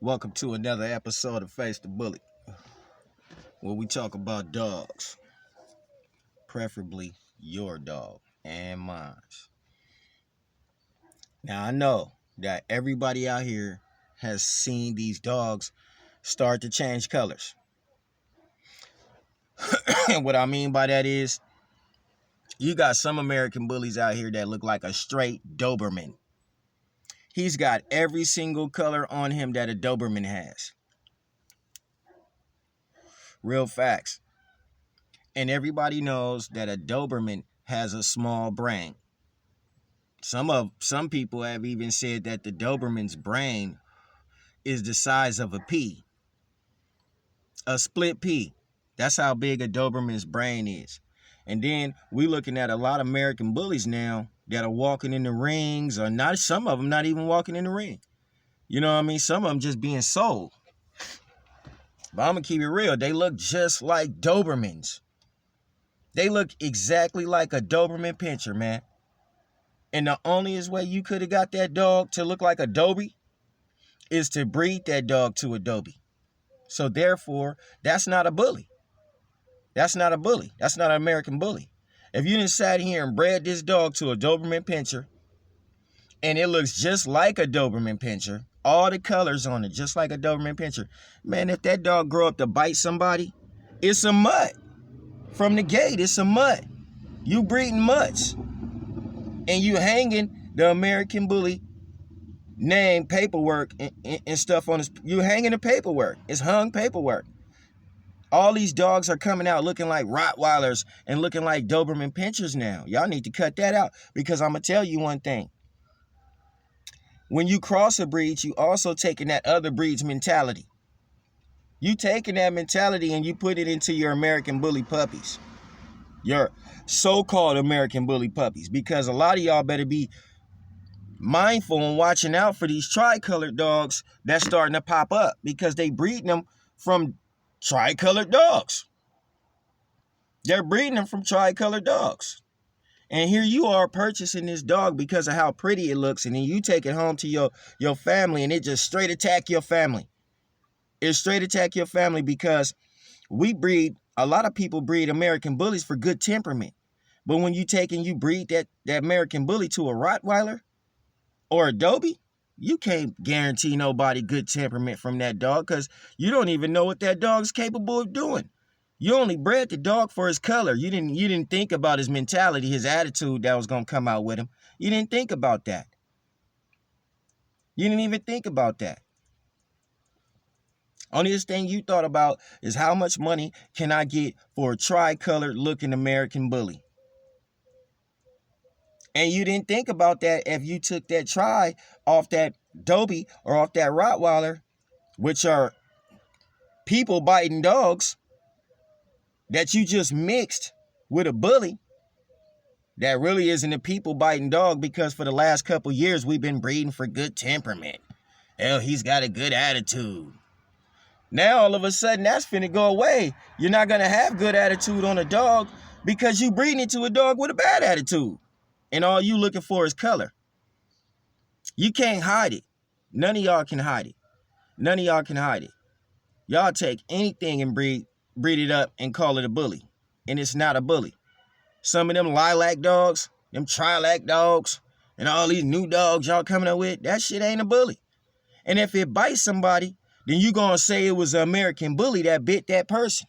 Welcome to another episode of Face the Bully, where we talk about dogs, preferably your dog and mine. Now, I know that everybody out here has seen these dogs start to change colors. And what I mean by that is, you got some American bullies out here that look like a straight Doberman. He's got every single color on him that a Doberman has. Real facts. And everybody knows that a Doberman has a small brain. Some people have even said that the Doberman's brain is the size of a pea. A split pea. That's how big a Doberman's brain is. And then we looking at a lot of American bullies now that are walking in the rings, or not, some of them not even walking in the ring. You know what I mean? Some of them just being sold. But I'm going to keep it real. They look just like Dobermans. They look exactly like a Doberman pinscher, man. And the onlyest way you could have got that dog to look like a Dobie is to breed that dog to a Dobie. So therefore, that's not a bully. That's not a bully. That's not an American bully. If you done sat here and bred this dog to a Doberman pinscher, and it looks just like a Doberman pinscher, all the colors on it, just like a Doberman pinscher, man, if that dog grow up to bite somebody, it's a mutt. From the gate, it's a mutt. You breeding mutts. And you hanging the American bully name paperwork and stuff on his, you hanging the paperwork. It's hung paperwork. All these dogs are coming out looking like Rottweilers and looking like Doberman pinschers now. Y'all need to cut that out, because I'm going to tell you one thing. When you cross a breed, you also taking that other breed's mentality. You taking that mentality and you put it into your American bully puppies. Your so-called American bully puppies. Because a lot of y'all better be mindful and watching out for these tricolored dogs that's starting to pop up, because they breeding them from tricolored dogs. They're breeding them from tricolored dogs. And here you are purchasing this dog because of how pretty it looks, and then you take it home to your family, and it just straight attack your family. It straight attack your family, because a lot of people breed American bullies for good temperament. But when you take and you breed that American bully to a Rottweiler or a Dobie, you can't guarantee nobody good temperament from that dog, because you don't even know what that dog's capable of doing. You only bred the dog for his color. You didn't think about his mentality, his attitude that was going to come out with him. You didn't think about that. You didn't even think about that. Only thing you thought about is how much money can I get for a tricolored looking American bully. And you didn't think about that if you took that tri off that Dobie or off that Rottweiler, which are people biting dogs, that you just mixed with a bully that really isn't a people biting dog, because for the last couple years we've been breeding for good temperament. Hell, he's got a good attitude. Now all of a sudden that's finna go away. You're not gonna have good attitude on a dog because you breeding into a dog with a bad attitude. And all you looking for is color. You can't hide it. None of y'all can hide it. None of y'all can hide it. Y'all take anything and breed it up and call it a bully. And it's not a bully. Some of them lilac dogs, them trilac dogs, and all these new dogs y'all coming up with, that shit ain't a bully. And if it bites somebody, then you gonna say it was an American bully that bit that person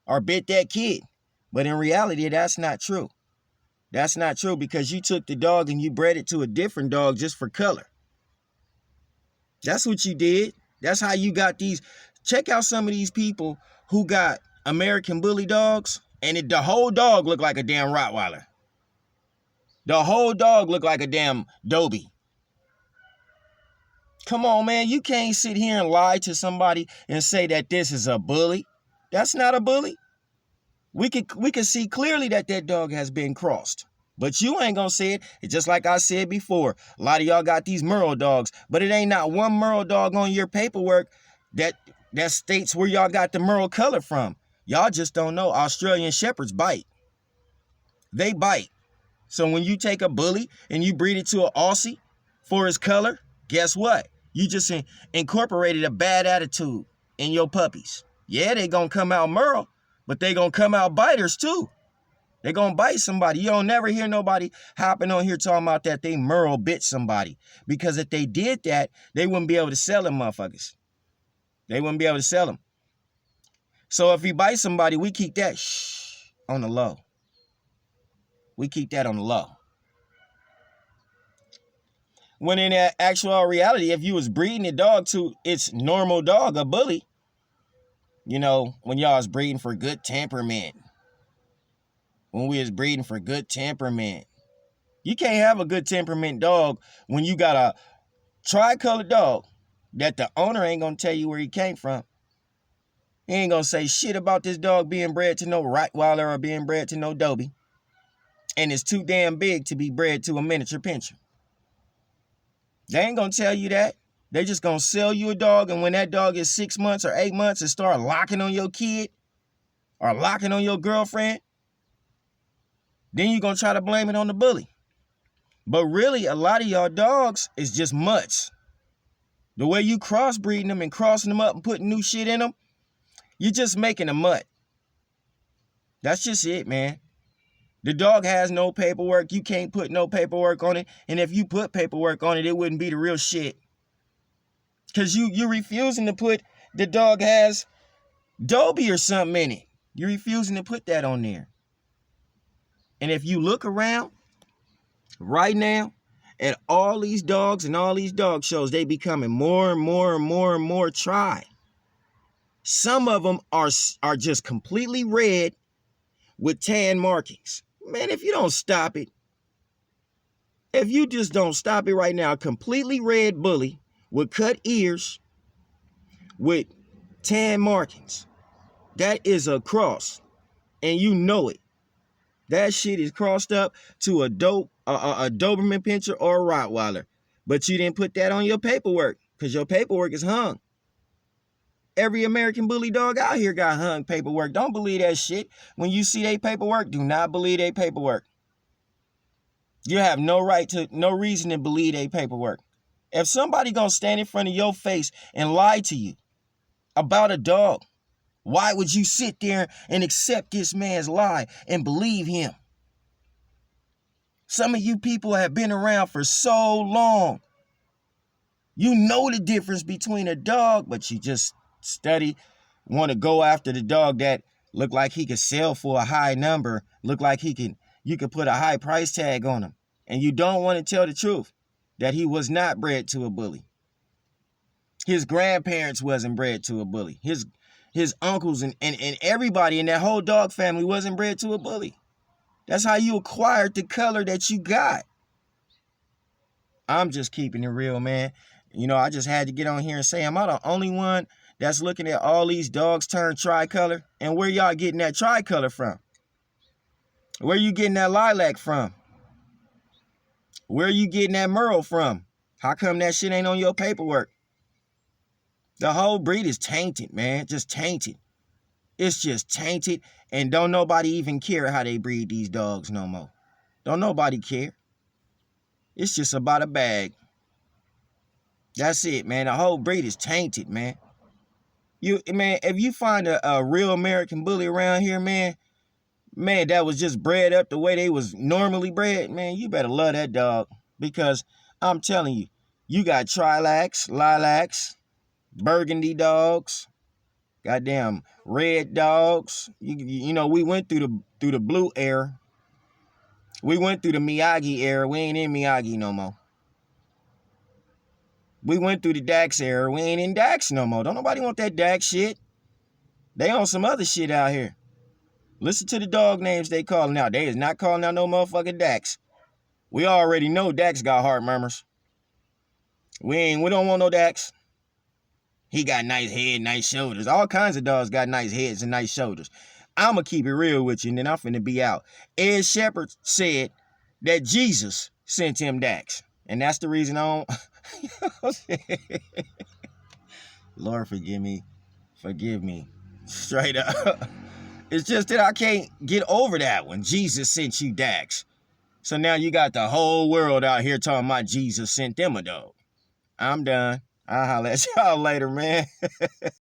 or bit that kid. But in reality, that's not true. That's not true, because you took the dog and you bred it to a different dog just for color. That's what you did. That's how you got these. Check out some of these people who got American bully dogs, and the whole dog looked like a damn Rottweiler. The whole dog looked like a damn Dobie. Come on, man. You can't sit here and lie to somebody and say that this is a bully. That's not a bully. We can see clearly that dog has been crossed. But you ain't gonna say it. It's just like I said before. A lot of y'all got these Merle dogs, but it ain't not one Merle dog on your paperwork that states where y'all got the Merle color from. Y'all just don't know. Australian Shepherds bite. They bite. So when you take a bully and you breed it to an Aussie for his color, guess what? You just incorporated a bad attitude in your puppies. Yeah, they gonna come out merle, but they gonna come out biters too. They gonna bite somebody. You don't never hear nobody hopping on here talking about that they merle bit somebody. Because if they did that, they wouldn't be able to sell them motherfuckers. They wouldn't be able to sell them. So if you bite somebody, we keep that on the low. We keep that on the low. When in actual reality, if you was breeding a dog to its normal dog, a bully, you know, when y'all was breeding for good temperament, when we was breeding for good temperament, you can't have a good temperament dog when you got a tri-colored dog that the owner ain't gonna tell you where he came from. He ain't gonna say shit about this dog being bred to no Rottweiler or being bred to no Dobie. And it's too damn big to be bred to a miniature pinscher. They ain't gonna tell you that. They just gonna sell you a dog, and when that dog is 6 months or 8 months and start locking on your kid or locking on your girlfriend, then you're gonna try to blame it on the bully. But really, a lot of y'all dogs is just mutts. The way you crossbreeding them and crossing them up and putting new shit in them, you're just making a mutt. That's just it, man. The dog has no paperwork. You can't put no paperwork on it. And if you put paperwork on it, it wouldn't be the real shit. Because you're refusing to put the dog has Dobie or something in it. You're refusing to put that on there. And if you look around right now at all these dogs and all these dog shows, they becoming more and more and more and more tri. Some of them are just completely red with tan markings. Man, if you don't stop it, if you just don't stop it right now, a completely red bully with cut ears with tan markings, that is a cross, and you know it. That shit is crossed up to a Doberman pinscher or a Rottweiler, but you didn't put that on your paperwork because your paperwork is hung. Every American bully dog out here got hung paperwork. Don't believe that shit. When you see their paperwork, do not believe their paperwork. You have no reason to believe their paperwork. If somebody gonna stand in front of your face and lie to you about a dog, why would you sit there and accept this man's lie and believe him? Some of you people have been around for so long. You know the difference between a dog, but you just want to go after the dog that look like he could sell for a high number, look like you could put a high price tag on him. And you don't want to tell the truth that he was not bred to a bully. His grandparents wasn't bred to a bully. His uncles and everybody in that whole dog family wasn't bred to a bully. That's how you acquired the color that you got. I'm just keeping it real, man. You know, I just had to get on here and say, am I the only one that's looking at all these dogs turn tricolor? And where y'all getting that tricolor from? Where you getting that lilac from? Where you getting that merle from? How come that shit ain't on your paperwork? The whole breed is tainted, man. Just tainted. It's just tainted. And don't nobody even care how they breed these dogs no more. Don't nobody care. It's just about a bag. That's it, man. The whole breed is tainted, man. Man, if you find a real American bully around here, man, that was just bred up the way they was normally bred, man, you better love that dog. Because I'm telling you, you got Trilacs, Lilacs, Burgundy dogs, goddamn red dogs. You know, we went through the blue era. We went through the Miyagi era. We ain't in Miyagi no more. We went through the Dax era. We ain't in Dax no more. Don't nobody want that Dax shit. They on some other shit out here. Listen to the dog names they calling out. They is not calling out no motherfucking Dax. We already know Dax got heart murmurs. We don't want no Dax. He got nice head, nice shoulders. All kinds of dogs got nice heads and nice shoulders. I'ma keep it real with you, and then I'm finna be out. Ed Shepherd said that Jesus sent him Dax. And that's the reason I don't... Lord, forgive me. Forgive me. Straight up. It's just that I can't get over that one. Jesus sent you Dax. So now you got the whole world out here talking about Jesus sent them a dog. I'm done. I'll holler at y'all later, man.